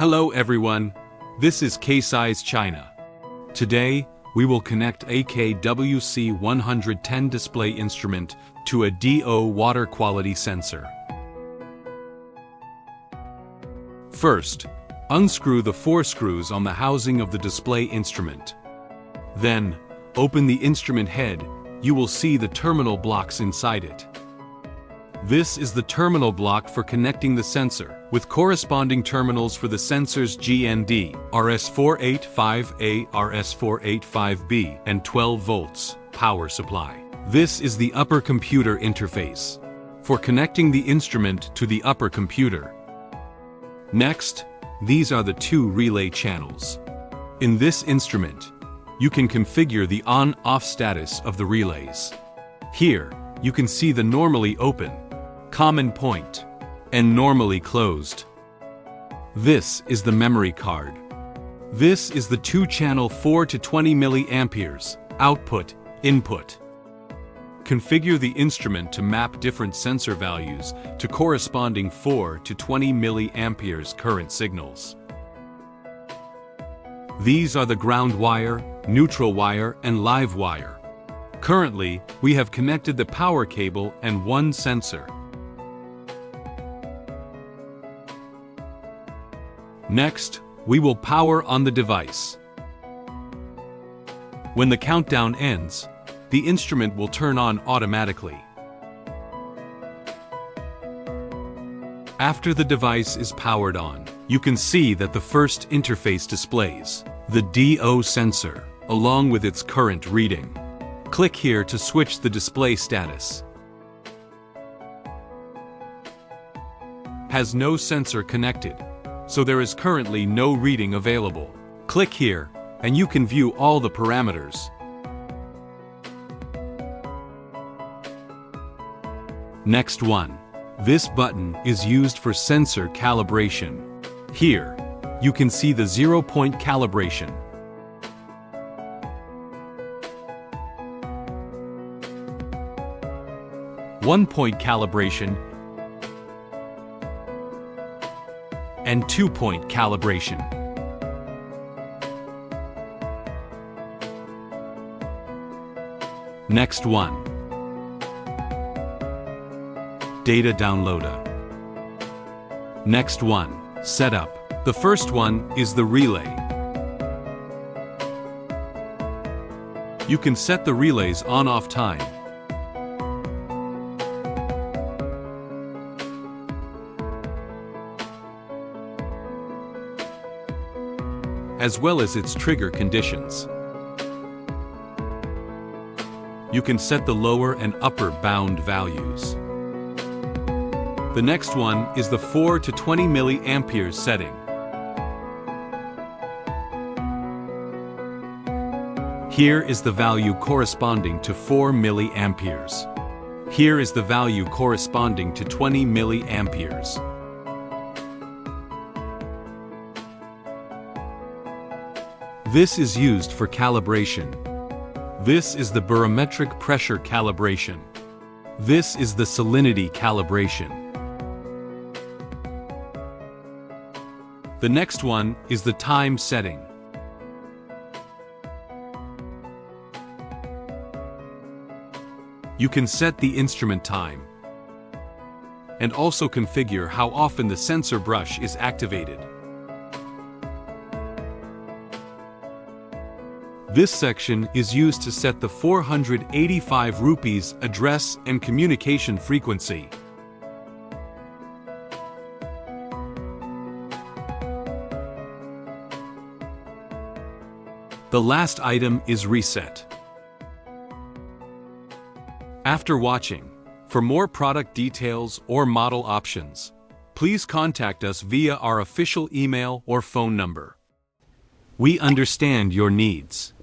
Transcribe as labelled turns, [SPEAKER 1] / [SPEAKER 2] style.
[SPEAKER 1] Hello everyone, this is K-Size China. Today, we will connect a KWC-110 display instrument to a DO water quality sensor. First, unscrew the 4 screws on the housing of the display instrument. Then, open the instrument head. You will see the terminal blocks inside it. This is the terminal block for connecting the sensor, with corresponding terminals for the sensors GND, RS485A, RS485B, and 12 volts power supply. This is the upper computer interface for connecting the instrument to the upper computer. Next, these are the 2 relay channels. In this instrument, you can configure the on-off status of the relays. Here, you can see the normally open, common point, and normally closed. This is the memory card. This is the 2-channel 4 to 20 milliamperes, output, input. Configure the instrument to map different sensor values to corresponding 4 to 20 milliamperes current signals. These are the ground wire, neutral wire, and live wire. Currently, we have connected the power cable and 1 sensor. Next, we will power on the device. When the countdown ends, the instrument will turn on automatically. After the device is powered on, you can see that the first interface displays the DO sensor, along with its current reading. Click here to switch the display status. Has no sensor connected, so there is currently no reading available. Click here, and you can view all the parameters. Next one. This button is used for sensor calibration. Here, you can see the 0-point calibration. One-point calibration and 2-point calibration. Next one. Data downloader. Next one. Setup. The first one is the relay. You can set the relay's on-off time. As well as its trigger conditions. You can set the lower and upper bound values. The next one is the 4 to 20 milliamperes setting. Here is the value corresponding to 4 milliamperes. Here is the value corresponding to 20 milliamperes. This is used for calibration. This is the barometric pressure calibration. This is the salinity calibration. The next one is the time setting. You can set the instrument time and also configure how often the sensor brush is activated. This section is used to set the 485 rupees address and communication frequency. The last item is reset. After watching, for more product details or model options, please contact us via our official email or phone number. We understand your needs.